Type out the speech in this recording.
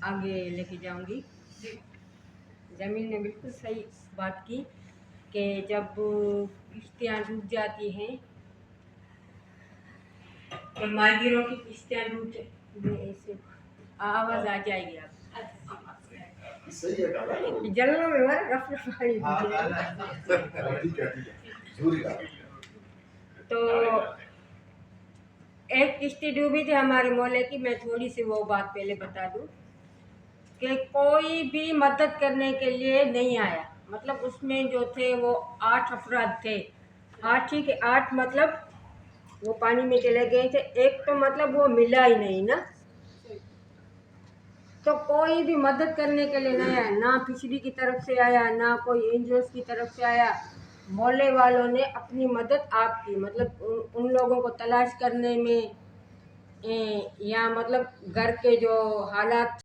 आगे लेके जाऊंगी। जमील ने बिल्कुल सही बात की कि जब किश्तियाँ डूब जाती हैं, तो माहिरों की किश्तियाँ डूब ऐसे आवाज़ आ जाएगी आप सही है जल्लों में हमारा रफ पानी तो एक किश्ती डूबी थी हमारे मोहल्ले की। मैं थोड़ी सी वो बात पहले बता दूं कि कोई भी मदद करने के लिए नहीं आया। मतलब उसमें जो थे वो 8 अफराद थे। 8 ही के 8 मतलब वो पानी में चले गए थे। एक तो मतलब वो मिला ही नहीं ना, तो कोई भी मदद करने के लिए नहीं आया। ना पिछड़ी की तरफ से आया, ना कोई एनजीओ की तरफ से आया। मोहल्ले वालों ने अपनी मदद आप की, मतलब उन लोगों को तलाश करने में या मतलब घर के जो हालात